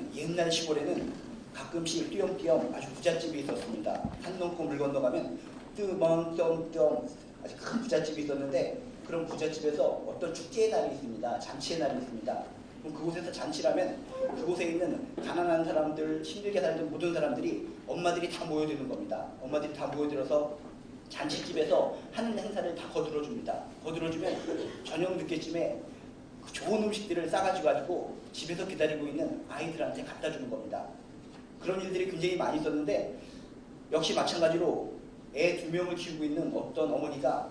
보면은 옛날 시골에는 가끔씩 띄엄띄엄 아주 부잣집이 있었습니다. 산 넘고 물 건너가면 뜨멍뜨엄뜨엄 아주 큰 부잣집이 있었는데, 그런 부잣집에서 어떤 축제의 날이 있습니다. 잔치의 날이 있습니다. 그럼 그곳에서 잔치라면 그곳에 있는 가난한 사람들, 힘들게 살던 모든 사람들이, 엄마들이 다 모여드는 겁니다. 엄마들이 다 모여들어서 잔치집에서 하는 행사를 다 거들어줍니다. 거들어주면 저녁 늦게쯤에 그 좋은 음식들을 싸가지고 집에서 기다리고 있는 아이들한테 갖다 주는 겁니다. 그런 일들이 굉장히 많이 있었는데, 역시 마찬가지로 애 2명을 키우고 있는 어떤 어머니가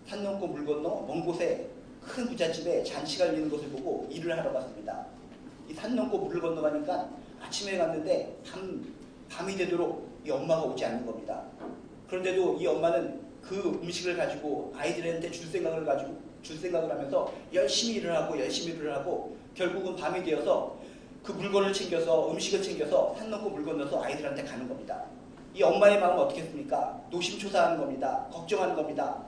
산 넘고 물 건너 먼 곳에 큰 부잣집에 잔치가 열리는 것을 보고 일을 하러 갔습니다. 이 산 넘고 물을 건너가니까 아침에 갔는데 밤이 되도록 이 엄마가 오지 않는 겁니다. 그런데도 이 엄마는 그 음식을 가지고 아이들한테 줄 생각을 하면서 열심히 일을 하고 결국은 밤이 되어서 그 물건을 챙겨서, 음식을 챙겨서 산 넘고 물 건너서 아이들한테 가는 겁니다. 이 엄마의 마음은 어떻겠습니까? 노심초사하는 겁니다. 걱정하는 겁니다.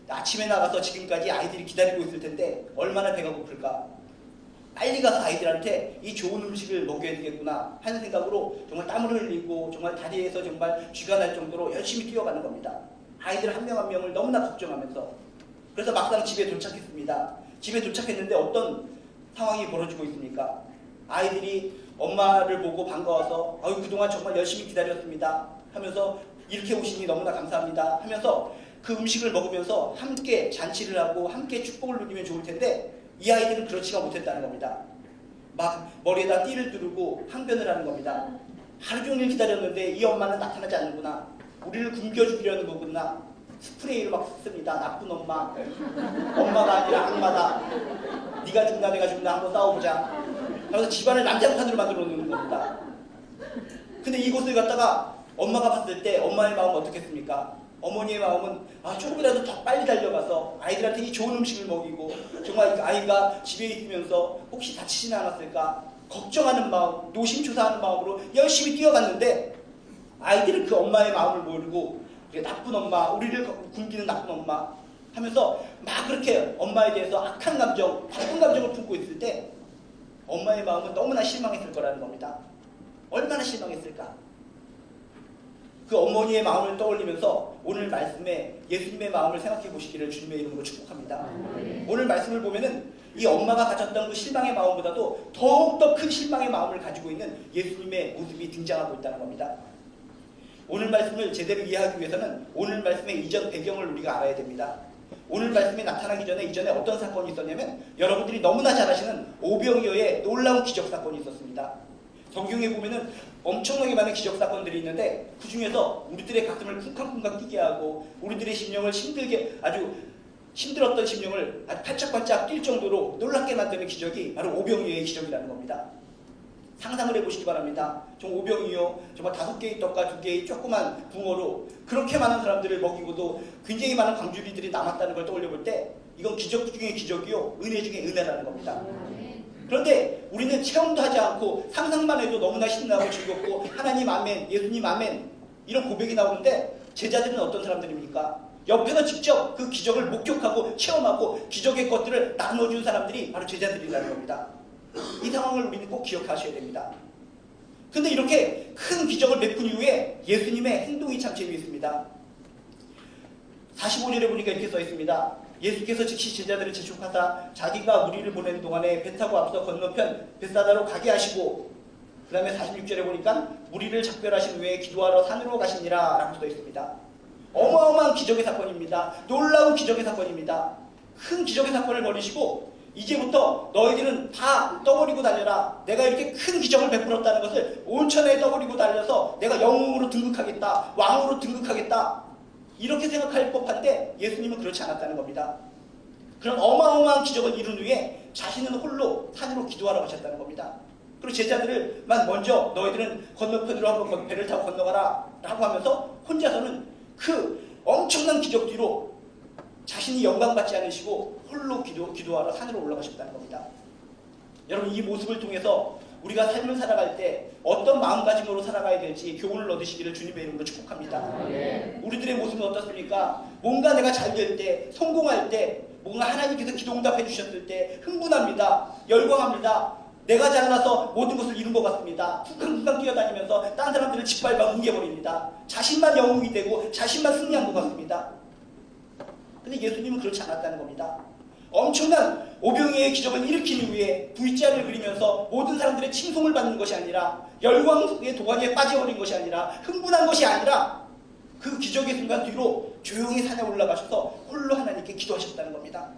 아침에 나가서 지금까지 아이들이 기다리고 있을 텐데 얼마나 배가 고플까? 빨리 가서 아이들한테 이 좋은 음식을 먹여야 되겠구나 하는 생각으로 정말 땀을 흘리고 정말 다리에서 정말 쥐가 날 정도로 열심히 뛰어가는 겁니다. 아이들 한 명 한 명을 너무나 걱정하면서. 그래서 막상 집에 도착했습니다. 집에 도착했는데 어떤 상황이 벌어지고 있습니까? 아이들이 엄마를 보고 반가워서 아유 그동안 정말 열심히 기다렸습니다 하면서, 이렇게 오시니 너무나 감사합니다 하면서 그 음식을 먹으면서 함께 잔치를 하고 함께 축복을 누리면 좋을 텐데, 이 아이들은 그렇지가 못했다는 겁니다. 막 머리에다 띠를 두르고 항변을 하는 겁니다. 하루 종일 기다렸는데 이 엄마는 나타나지 않는구나. 우리를 굶겨 죽이려는 거구나. 스프레이를 막 씁니다. 나쁜 엄마. 엄마가 아니라 악마다. 네가 죽나 내가 죽나 한번 싸워보자. 그래서 집안을 난장판으로 만들어 놓는 겁니다. 근데 이곳을 갖다가 엄마가 봤을 때 엄마의 마음은 어떻겠습니까? 어머니의 마음은 조금이라도 더 빨리 달려가서 아이들한테 이 좋은 음식을 먹이고, 정말 아이가 집에 있으면서 혹시 다치지는 않았을까 걱정하는 마음, 노심초사하는 마음으로 열심히 뛰어갔는데, 아이들은 그 엄마의 마음을 모르고 나쁜 엄마, 우리를 굶기는 나쁜 엄마 하면서 막 그렇게 엄마에 대해서 악한 감정, 나쁜 감정을 품고 있을 때 엄마의 마음은 너무나 실망했을 거라는 겁니다. 얼마나 실망했을까? 그 어머니의 마음을 떠올리면서 오늘 말씀에 예수님의 마음을 생각해 보시기를 주님의 이름으로 축복합니다. 오늘 말씀을 보면은 이 엄마가 가졌던 그 실망의 마음보다도 더욱더 큰 실망의 마음을 가지고 있는 예수님의 모습이 등장하고 있다는 겁니다. 오늘 말씀을 제대로 이해하기 위해서는 오늘 말씀의 이전 배경을 우리가 알아야 됩니다. 오늘 말씀이 나타나기 전에 이전에 어떤 사건이 있었냐면, 여러분들이 너무나 잘 아시는 오병이어의 놀라운 기적 사건이 있었습니다. 성경에 보면은 엄청나게 많은 기적 사건들이 있는데, 그 중에서 우리들의 가슴을 쿵쾅쿵쾅 뛰게 하고 우리들의 심령을 아주 힘들었던 심령을 아주 팔짝팔짝 뛸 정도로 놀랍게 만드는 기적이 바로 오병이어의 기적이라는 겁니다. 상상을 해보시기 바랍니다. 정말 오병이어, 정말 5개의 떡과 2개의 조그만 붕어로 그렇게 많은 사람들을 먹이고도 굉장히 많은 광주리들이 남았다는 걸 떠올려볼 때, 이건 기적 중에 기적이요, 은혜 중에 은혜라는 겁니다. 그런데 우리는 체험도 하지 않고 상상만 해도 너무나 신나고 즐겁고 하나님 아멘, 예수님 아멘 이런 고백이 나오는데, 제자들은 어떤 사람들입니까? 옆에서 직접 그 기적을 목격하고 체험하고 기적의 것들을 나눠준 사람들이 바로 제자들이라는 겁니다. 이 상황을 우리는 꼭 기억하셔야 됩니다. 근데 이렇게 큰 기적을 베푼 이후에 예수님의 행동이 참 재미있습니다. 45절에 보니까 이렇게 써 있습니다. 예수께서 즉시 제자들을 재촉하사 자기가 무리를 보내는 동안에 배 타고 앞서 건너편 벳사다로 가게 하시고, 그 다음에 46절에 보니까 무리를 작별하신 후에 기도하러 산으로 가시니라 라고 써 있습니다. 어마어마한 기적의 사건입니다. 놀라운 기적의 사건입니다. 큰 기적의 사건을 벌이시고, 이제부터 너희들은 다 떠버리고 달려라. 내가 이렇게 큰 기적을 베풀었다는 것을 온천에 떠버리고 달려서 내가 영웅으로 등극하겠다, 왕으로 등극하겠다, 이렇게 생각할 법한데 예수님은 그렇지 않았다는 겁니다. 그런 어마어마한 기적을 이룬 후에 자신은 홀로 산으로 기도하러 가셨다는 겁니다. 그리고 제자들만 먼저 너희들은 건너편으로 한번 배를 타고 건너가라 라고 하면서 혼자서는 그 엄청난 기적 뒤로 자신이 영광받지 않으시고 홀로 기도하러 산으로 올라가셨다는 겁니다. 여러분, 이 모습을 통해서 우리가 삶을 살아갈 때 어떤 마음가짐으로 살아가야 될지 교훈을 얻으시기를 주님의 이름으로 축복합니다. 우리들의 모습은 어떻습니까? 뭔가 내가 잘 될 때, 성공할 때, 뭔가 하나님께서 기도응답해 주셨을 때 흥분합니다. 열광합니다. 내가 잘나서 모든 것을 이룬 것 같습니다. 쿵쾅쿵쾅 뛰어다니면서 딴 사람들을 짓밟아 뭉개버립니다. 자신만 영웅이 되고 자신만 승리한 것 같습니다. 근데 예수님은 그렇지 않았다는 겁니다. 엄청난 오병이의 기적을 일으킨 이후에 V자를 그리면서 모든 사람들의 칭송을 받는 것이 아니라 열광의 도가니에 빠져버린 것이 아니라 흥분한 것이 아니라 그 기적의 순간 뒤로 조용히 산에 올라가셔서 홀로 하나님께 기도하셨다는 겁니다.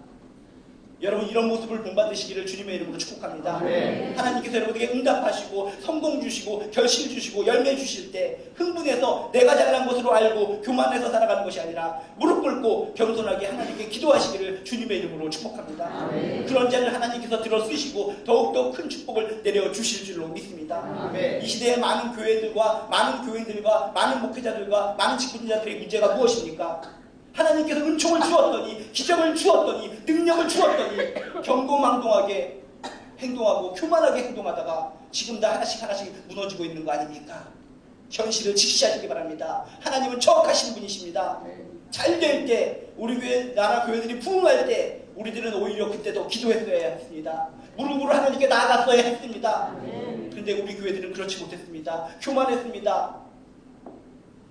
여러분, 이런 모습을 본받으시기를 주님의 이름으로 축복합니다. 네. 하나님께서 여러분에게 응답하시고 성공 주시고 결실 주시고 열매 주실 때 흥분해서 내가 잘난 것으로 알고 교만해서 살아가는 것이 아니라 무릎 꿇고 겸손하게 하나님께 기도하시기를 주님의 이름으로 축복합니다. 네. 그런 자를 하나님께서 들어 쓰시고 더욱더 큰 축복을 내려 주실 줄로 믿습니다. 네. 이 시대의 많은 교회들과 많은 교인들과 많은 목회자들과 많은 직분자들의 문제가 무엇입니까? 하나님께서 은총을 주었더니, 기적을 주었더니, 능력을 주었더니 경고망동하게 행동하고 교만하게 행동하다가 지금 다 하나씩 무너지고 있는 거 아닙니까? 현실을 직시하시기 바랍니다. 하나님은 정확하신 분이십니다. 잘 될 때, 우리 교회, 나라 교회들이 부흥할 때 우리들은 오히려 그때도 기도했어야 했습니다. 무릎으로 하나님께 나아갔어야 했습니다. 그런데 우리 교회들은 그렇지 못했습니다. 교만했습니다.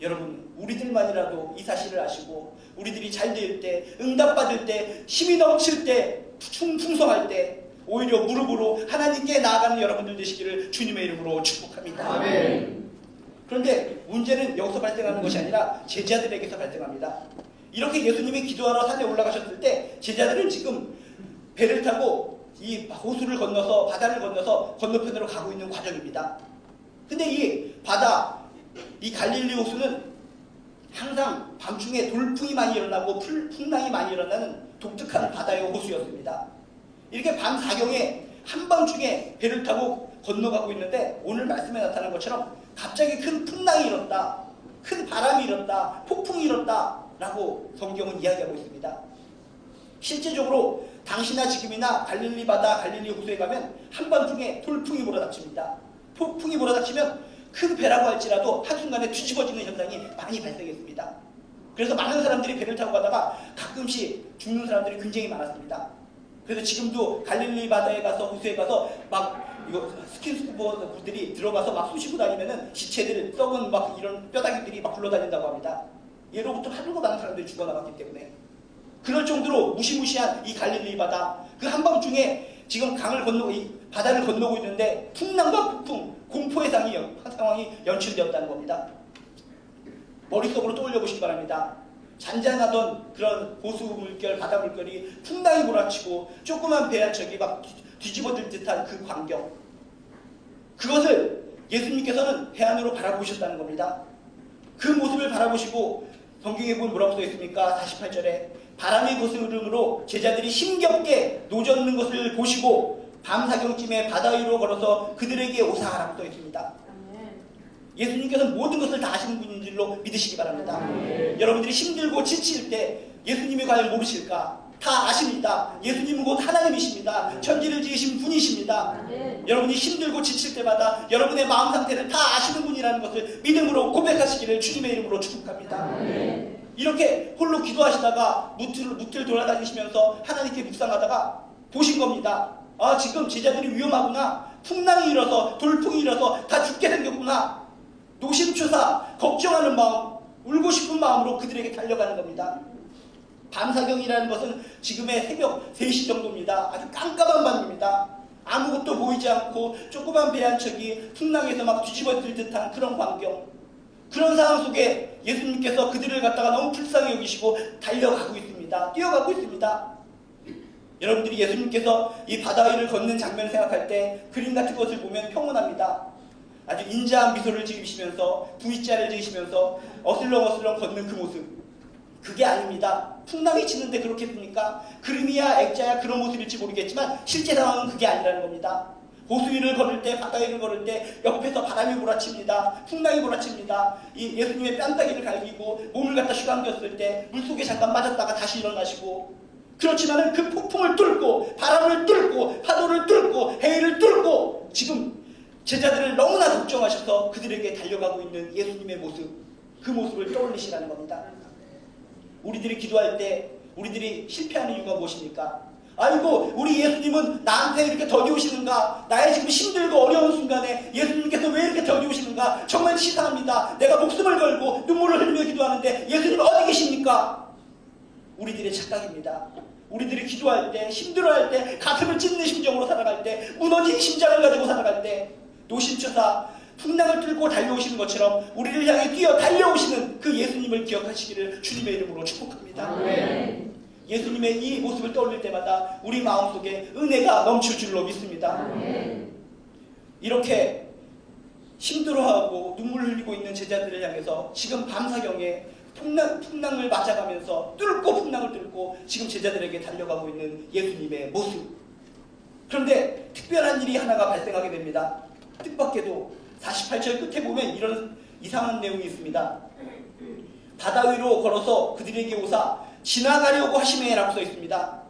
여러분, 우리들만이라도 이 사실을 아시고 우리들이 잘 될 때, 응답받을 때, 힘이 넘칠 때, 풍성할 때 오히려 무릎으로 하나님께 나아가는 여러분들 되시기를 주님의 이름으로 축복합니다. 아멘. 그런데 문제는 여기서 발생하는 것이 아니라 제자들에게서 발생합니다. 이렇게 예수님이 기도하러 산에 올라가셨을 때 제자들은 지금 배를 타고 이 호수를 건너서, 바다를 건너서 건너편으로 가고 있는 과정입니다. 근데 이 바다, 이 갈릴리 호수는 항상 밤중에 돌풍이 많이 일어나고 풍랑이 많이 일어나는 독특한 바다의 호수였습니다. 이렇게 밤 사경에 한밤중에 배를 타고 건너가고 있는데 오늘 말씀에 나타난 것처럼 갑자기 큰 풍랑이 일었다, 큰 바람이 일었다, 폭풍이 일었다 라고 성경은 이야기하고 있습니다. 실제적으로 당시나 지금이나 갈릴리 바다, 갈릴리 호수에 가면 한밤중에 돌풍이 몰아닥칩니다. 폭풍이 몰아닥치면 큰 배라고 할지라도 한순간에 뒤집어지는 현상이 많이 발생했습니다. 그래서 많은 사람들이 배를 타고 가다가 가끔씩 죽는 사람들이 굉장히 많았습니다. 그래서 지금도 갈릴리 바다에 가서, 호수에 가서 막 이거 스킨스쿠버들이 들어가서 막 쑤시고 다니면은 시체들, 썩은 막 이런 뼈다귀들이 막 굴러다닌다고 합니다. 예로부터 하루도 많은 사람들이 죽어나갔기 때문에. 그럴 정도로 무시무시한 이 갈릴리 바다, 그 한밤중에 지금 강을 건너고, 이 바다를 건너고 있는데 풍랑과 폭풍, 공포의 상황이 연출되었다는 겁니다. 머릿속으로 떠올려 보시기 바랍니다. 잔잔하던 그런 호수 물결, 바다 물결이 풍랑이 몰아치고 조그만 배 한 척이 막 뒤집어질 듯한 그 광경. 그것을 예수님께서는 해안으로 바라보셨다는 겁니다. 그 모습을 바라보시고 성경에 보면 뭐라고 써 있습니까? 48절에 바람의 거스름으로 제자들이 힘겹게 노젓는 것을 보시고 밤사경쯤에 바다 위로 걸어서 그들에게 오사하라고 써 있습니다. 예수님께서는 모든 것을 다 아시는 분인 줄로 믿으시기 바랍니다. 여러분들이 힘들고 지칠 때 예수님이 과연 모르실까? 다 아십니다. 예수님은 곧 하나님이십니다. 천지를 지으신 분이십니다. 여러분이 힘들고 지칠 때마다 여러분의 마음 상태를 다 아시는 분이라는 것을 믿음으로 고백하시기를 주님의 이름으로 축복합니다. 이렇게 홀로 기도하시다가 무틀 돌아다니시면서 하나님께 묵상하다가 보신 겁니다. 아, 지금 제자들이 위험하구나. 풍랑이 일어서, 돌풍이 일어서 다 죽게 생겼구나. 노심초사, 걱정하는 마음, 울고 싶은 마음으로 그들에게 달려가는 겁니다. 밤사경이라는 것은 지금의 새벽 3시 정도입니다. 아주 깜깜한 밤입니다. 아무것도 보이지 않고 조그만 배 한 척이 풍랑에서 막 뒤집어질 듯한 그런 광경. 그런 상황 속에 예수님께서 그들을 갖다가 너무 불쌍히 여기시고 달려가고 있습니다. 뛰어가고 있습니다. 여러분들이 예수님께서 이 바다 위를 걷는 장면을 생각할 때 그림 같은 것을 보면 평온합니다. 아주 인자한 미소를 지으시면서 V자를 지으시면서 어슬렁어슬렁 걷는 그 모습. 그게 아닙니다. 풍랑이 치는데 그렇겠습니까? 그림이야 액자야 그런 모습일지 모르겠지만 실제 상황은 그게 아니라는 겁니다. 호수 위를 걸을 때, 바다 위를 걸을 때 옆에서 바람이 몰아칩니다. 풍랑이 몰아칩니다. 이 예수님의 뺨따기를 갈기고 몸을 갖다 휘감겼을 때 물속에 잠깐 빠졌다가 다시 일어나시고, 그렇지만은 그 폭풍을 뚫고 바람을 뚫고 파도를 뚫고 해일을 뚫고 지금 제자들을 너무나 걱정하셔서 그들에게 달려가고 있는 예수님의 모습, 그 모습을 떠올리시라는 겁니다. 우리들이 기도할 때 우리들이 실패하는 이유가 무엇입니까? 아이고 우리 예수님은 나한테 이렇게 덕이 오시는가, 나의 지금 힘들고 어려운 순간에 예수님께서 왜 이렇게 덕이 오시는가, 정말 치사합니다. 내가 목숨을 걸고 눈물을 흘리며 기도하는데 예수님 어디 계십니까? 우리들의 착각입니다. 우리들이 기도할 때, 힘들어할 때, 가슴을 찢는 심정으로 살아갈 때, 무너진 심장을 가지고 살아갈 때, 노심초사 풍랑을 뚫고 달려오시는 것처럼 우리를 향해 뛰어 달려오시는 그 예수님을 기억하시기를 주님의 이름으로 축복합니다. 아멘. 예수님의 이 모습을 떠올릴 때마다 우리 마음속에 은혜가 넘칠 줄로 믿습니다. 아멘. 이렇게 힘들어하고 눈물 흘리고 있는 제자들을 향해서 지금 밤사경에 풍랑을 맞아가면서 풍랑을 뚫고 지금 제자들에게 달려가고 있는 예수님의 모습. 그런데 특별한 일이 하나가 발생하게 됩니다. 뜻밖에도 48절 끝에 보면 이런 이상한 내용이 있습니다. 바다 위로 걸어서 그들에게 오사 지나가려고 하시매 라고 써 있습니다.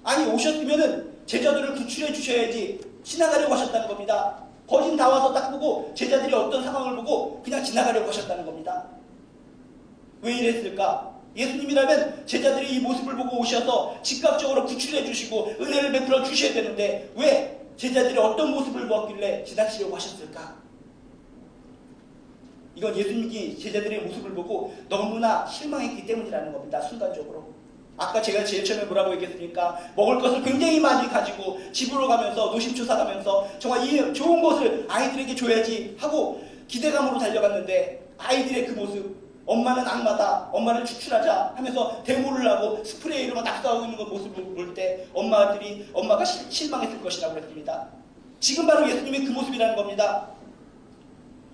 아니 오셨으면은 제자들을 구출해 주셔야지 지나가려고 하셨다는 겁니다. 거진 다 와서 딱 보고 제자들이 어떤 상황을 보고 그냥 지나가려고 하셨다는 겁니다. 왜 이랬을까? 예수님이라면 제자들이 이 모습을 보고 오셔서 즉각적으로 구출해 주시고 은혜를 베풀어 주셔야 되는데 왜 제자들이 어떤 모습을 보았길래 지나치려고 하셨을까? 이건 예수님이 제자들의 모습을 보고 너무나 실망했기 때문이라는 겁니다. 순간적으로. 아까 제가 제일 처음에 뭐라고 얘기했습니까? 먹을 것을 굉장히 많이 가지고 집으로 가면서 노심초사 가면서 정말 이 좋은 것을 아이들에게 줘야지 하고 기대감으로 달려갔는데 아이들의 그 모습, 엄마는 악마다, 엄마를 추출하자 하면서 데모를 하고 스프레이로 낙서하고 있는 그 모습을 볼 때 엄마가 실망했을 것이라고 그랬습니다. 지금 바로 예수님의 그 모습이라는 겁니다.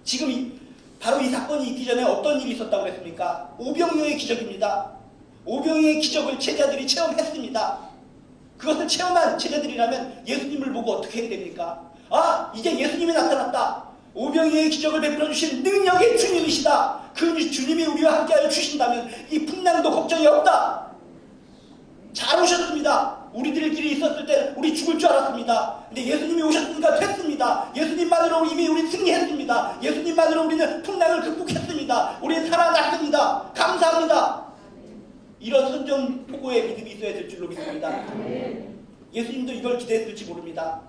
지금 바로 이 사건이 있기 전에 어떤 일이 있었다고 그랬습니까? 오병이어의 기적입니다. 오병이어의 기적을 제자들이 체험했습니다. 그것을 체험한 제자들이라면 예수님을 보고 어떻게 해야 됩니까? 아, 이제 예수님이 나타났다. 오병이어의 기적을 베풀어 주신 능력의 주님이시다. 그 주님이 우리와 함께하여 주신다면 이 풍랑도 걱정이 없다. 잘 오셨습니다. 우리들끼리 있었을 때 우리 죽을 줄 알았습니다. 근데 예수님이 오셨으니까 됐습니다. 예수님만으로 이미 우리 승리했습니다. 예수님만으로 우리는 풍랑을 극복했습니다. 우리는 살아났습니다. 감사합니다. 이런 선전포고의 믿음이 있어야 될 줄로 믿습니다. 예수님도 이걸 기대했을지 모릅니다.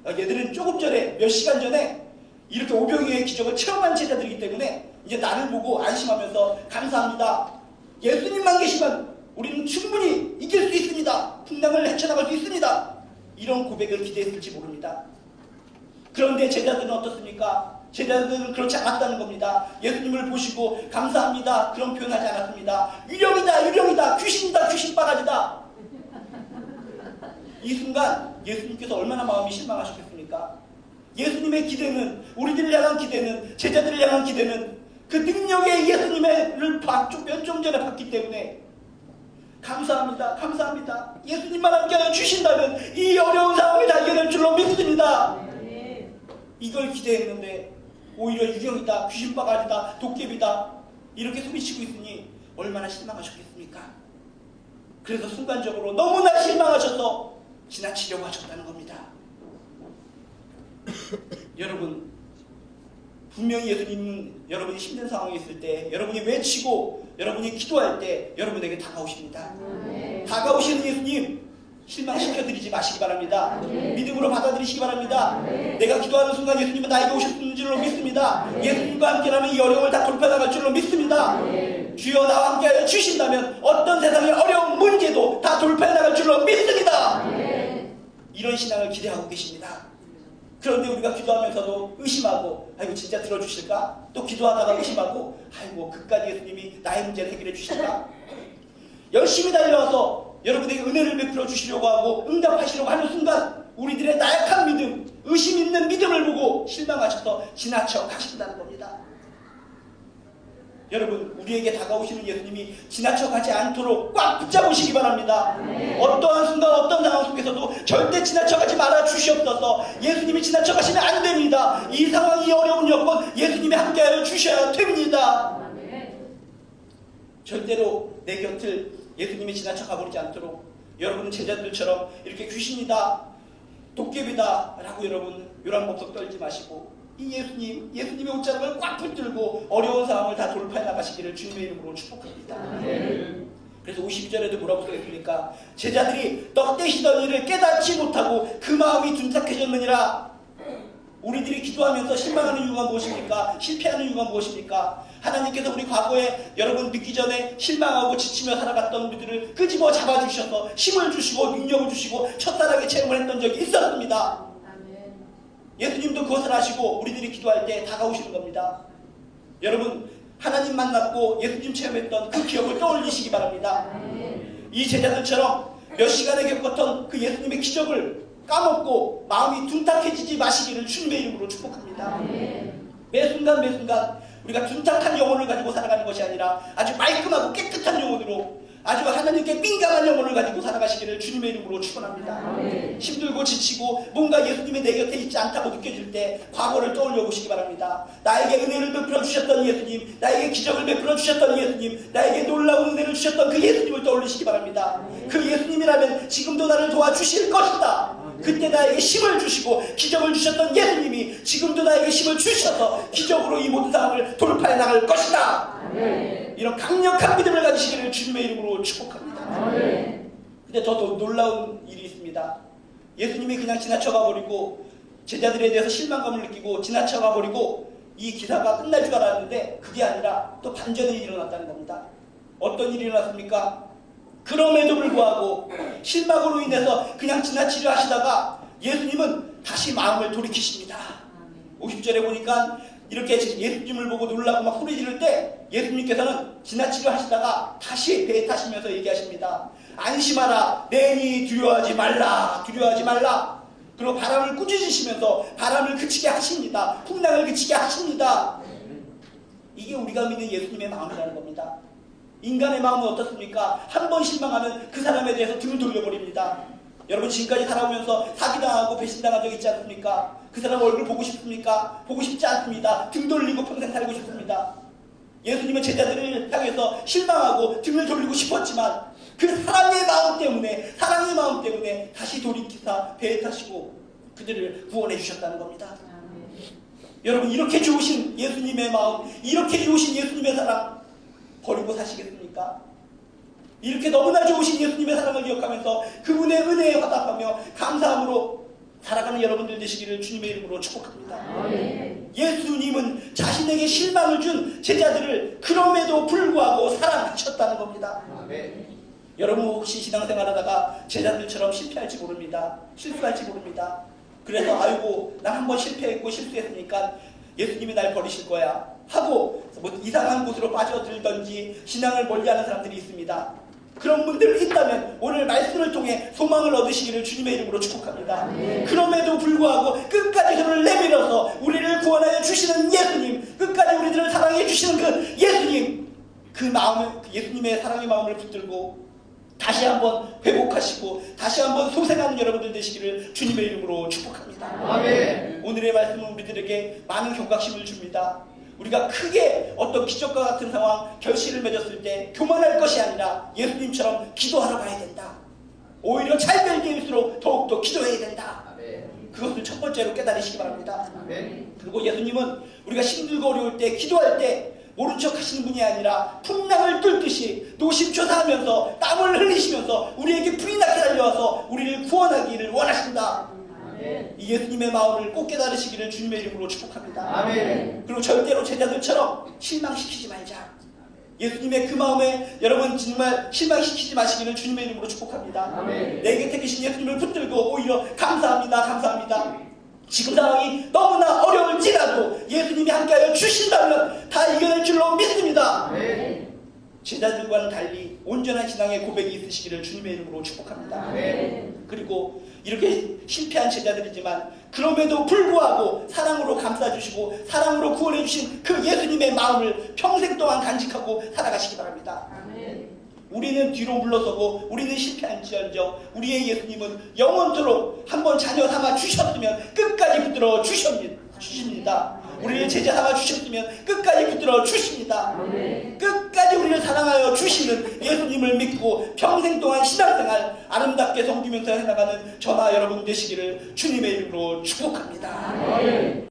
얘들은 조금 전에, 몇 시간 전에 이렇게 오병이어의 기적을 체험한 제자들이기 때문에 이제 나를 보고 안심하면서 감사합니다. 예수님만 계시면 우리는 충분히 이길 수 있습니다. 풍랑을 헤쳐나갈 수 있습니다. 이런 고백을 기대했을지 모릅니다. 그런데 제자들은 어떻습니까? 제자들은 그렇지 않았다는 겁니다. 예수님을 보시고 감사합니다. 그런 표현하지 않았습니다. 유령이다, 유령이다, 귀신이다, 귀신바가지다. 이 순간 예수님께서 얼마나 마음이 실망하셨겠습니까? 예수님의 기대는, 우리들을 향한 기대는, 제자들을 향한 기대는 그 능력의 예수님을 몇 종 전에 봤기 때문에 감사합니다. 감사합니다. 예수님만 함께하여 주신다면 이 어려운 상황을 다 이겨낼 줄로 믿습니다. 이걸 기대했는데 오히려 유령이다, 귀신바가지다, 도깨비다 이렇게 소리치고 있으니 얼마나 실망하셨겠습니까? 그래서 순간적으로 너무나 실망하셔서 지나치려고 하셨다는 겁니다. 여러분, 분명히 예수님은 여러분이 힘든 상황에 있을 때, 여러분이 외치고 여러분이 기도할 때 여러분에게 다가오십니다. 다가오시는 예수님 실망시켜드리지 마시기 바랍니다. 믿음으로 받아들이시기 바랍니다. 내가 기도하는 순간 예수님은 나에게 오셨는 줄로 믿습니다. 예수님과 함께라면 이 어려움을 다 돌파나갈 줄로 믿습니다. 주여 나와 함께하여 주신다면 어떤 세상의 어려운 문제도 다 돌파해나갈 줄로 믿습니다. 이런 신앙을 기대하고 계십니다. 그런데 우리가 기도하면서도 의심하고 아이고 진짜 들어주실까? 또 기도하다가 의심하고 아이고 그까지 예수님이 나의 문제를 해결해 주실까? 열심히 달려와서 여러분에게 은혜를 베풀어 주시려고 하고 응답하시려고 하는 순간 우리들의 나약한 믿음, 의심 있는 믿음을 보고 실망하셔서 지나쳐 가신다는 겁니다. 여러분, 우리에게 다가오시는 예수님이 지나쳐 가지 않도록 꽉 붙잡으시기 바랍니다. 어떠한 순간 어떤 상황 속에서도 절대 지나쳐 가지 말아 주시옵소서. 예수님이 지나쳐 가시면 안 됩니다. 이 상황이 어려운 여건 예수님이 함께하여 주셔야 됩니다. 절대로 내 곁을 예수님이 지나쳐 가버리지 않도록 여러분은 제자들처럼 이렇게 귀신이다, 도깨비다 라고 여러분 요란법석 떨지 마시고 이 예수님의 옷자락을 꽉 붙들고 어려운 상황을 다 돌파해 나가시기를 주님의 이름으로 축복합니다. 그래서 52절에도 뭐라고 써있습니까? 제자들이 떡 떼시던 일을 깨닫지 못하고 그 마음이 둔탁해졌느니라. 우리들이 기도하면서 실망하는 이유가 무엇입니까? 실패하는 이유가 무엇입니까? 하나님께서 우리 과거에 여러분 늦기 전에 실망하고 지치며 살아갔던 우리들을 끄집어 잡아주셔서 힘을 주시고 능력을 주시고 첫사랑의 체험을 했던 적이 있었습니다. 예수님도 그것을 아시고 우리들이 기도할 때 다가오시는 겁니다. 여러분, 하나님 만났고 예수님 체험했던 그 기억을 떠올리시기 바랍니다. 이 제자들처럼 몇 시간에 겪었던 그 예수님의 기적을 까먹고 마음이 둔탁해지지 마시기를 주님의 이름으로 축복합니다. 매 순간 매 순간 우리가 둔탁한 영혼을 가지고 살아가는 것이 아니라 아주 말끔하고 깨끗한 영혼으로 아주 하나님께 민감한 영혼을 가지고 살아가시기를 주님의 이름으로 축원합니다. 힘들고 지치고 뭔가 예수님이 내 곁에 있지 않다고 느껴질 때 과거를 떠올려 보시기 바랍니다. 나에게 은혜를 베풀어 주셨던 예수님, 나에게 기적을 베풀어 주셨던 예수님, 나에게 놀라운 은혜를 주셨던 그 예수님을 떠올리시기 바랍니다. 그 예수님이라면 지금도 나를 도와주실 것이다. 그때 나에게 힘을 주시고 기적을 주셨던 예수님이 지금도 나에게 힘을 주셔서 기적으로 이 모든 상황을 돌파해 나갈 것이다. 이런 강력한 믿음을 가지시기를 주님의 이름으로 축복합니다. 근데 더 놀라운 일이 있습니다. 예수님이 그냥 지나쳐가 버리고 제자들에 대해서 실망감을 느끼고 지나쳐가 버리고 이 기사가 끝날 줄 알았는데 그게 아니라 또 반전의 일이 일어났다는 겁니다. 어떤 일이 일어났습니까? 그럼에도 불구하고 실망으로 인해서 그냥 지나치려 하시다가 예수님은 다시 마음을 돌이키십니다. 50절에 보니까 이렇게 예수님을 보고 놀라고 막 소리 지를 때 예수님께서는 지나치려 하시다가 다시 배에 타시면서 얘기하십니다. 안심하라, 내니 두려워하지 말라, 두려워하지 말라. 그리고 바람을 꾸짖으시면서 바람을 그치게 하십니다. 풍랑을 그치게 하십니다. 이게 우리가 믿는 예수님의 마음이라는 겁니다. 인간의 마음은 어떻습니까? 한 번 실망하면 그 사람에 대해서 등을 돌려버립니다. 여러분 지금까지 살아오면서 사기당하고 배신당한 적 있지 않습니까? 그 사람 얼굴 보고 싶습니까? 보고 싶지 않습니다. 등 돌리고 평생 살고 싶습니다. 예수님은 제자들을 향해서 실망하고 등을 돌리고 싶었지만 그 사랑의 마음 때문에 다시 돌이키사 배에 타시고 그들을 구원해 주셨다는 겁니다. 여러분 이렇게 좋으신 예수님의 마음, 이렇게 좋으신 예수님의 사랑 버리고 사시겠습니까? 이렇게 너무나 좋으신 예수님의 사랑을 기억하면서 그분의 은혜에 화답하며 감사함으로 살아가는 여러분들 되시기를 주님의 이름으로 축복합니다. 예수님은 자신에게 실망을 준 제자들을 그럼에도 불구하고 사랑하셨다는 겁니다. 여러분 혹시 신앙생활하다가 제자들처럼 실패할지 모릅니다. 실수할지 모릅니다. 그래서 아이고 난 한번 실패했고 실수했으니까 예수님이 날 버리실 거야 하고 뭐 이상한 곳으로 빠져들던지 신앙을 멀리하는 사람들이 있습니다. 그런 분들 있다면 오늘 말씀을 통해 소망을 얻으시기를 주님의 이름으로 축복합니다. 그럼에도 불구하고 끝까지 저를 내밀어서 우리를 구원하여 주시는 예수님, 끝까지 우리들을 사랑해 주시는 그 예수님, 그 마음을, 예수님의 사랑의 마음을 붙들고 다시 한번 회복하시고 다시 한번 소생하는 여러분들 되시기를 주님의 이름으로 축복합니다. 아멘. 오늘의 말씀은 우리들에게 많은 경각심을 줍니다. 우리가 크게 어떤 기적과 같은 상황, 결실을 맺었을 때 교만할 것이 아니라 예수님처럼 기도하러 가야 된다. 오히려 잘 될 때일수록 더욱더 기도해야 된다. 그것을 첫 번째로 깨달으시기 바랍니다. 그리고 예수님은 우리가 힘들고 어려울 때, 기도할 때 모른 척 하시는 분이 아니라 풍랑을 뚫듯이 노심초사하면서 땀을 흘리시면서 우리에게 불이 나게 달려와서 우리를 구원하기를 원하신다. 이 예수님의 마음을 꼭 깨달으시기를 주님의 이름으로 축복합니다. 아멘. 그리고 절대로 제자들처럼 실망시키지 말자. 예수님의 그 마음에 여러분 정말 실망시키지 마시기를 주님의 이름으로 축복합니다. 아멘. 내 곁에 계신 예수님을 붙들고 오히려 감사합니다, 감사합니다. 지금 상황이 너무나 어려울지라도 예수님이 함께하여 주신다면 다 이겨낼 줄로 믿습니다. 아멘. 제자들과는 달리 온전한 신앙의 고백이 있으시기를 주님의 이름으로 축복합니다. 아멘. 그리고 이렇게 실패한 제자들이지만 그럼에도 불구하고 사랑으로 감싸주시고 사랑으로 구원해주신 그 예수님의 마음을 평생 동안 간직하고 살아가시기 바랍니다. 아멘. 우리는 뒤로 물러서고 우리는 실패한지언정 우리의 예수님은 영원토록 한번 자녀 삼아 주셨으면 끝까지 붙들어 주십니다. 우리를 제자 삼아 주셨으면 끝까지 붙들어 주십니다. 끝까지 우리를 사랑하여 주시는 예수님을 믿고 평생 동안 신앙생활 아름답게 섬기면서 해나가는 저나 여러분 되시기를 주님의 이름으로 축복합니다.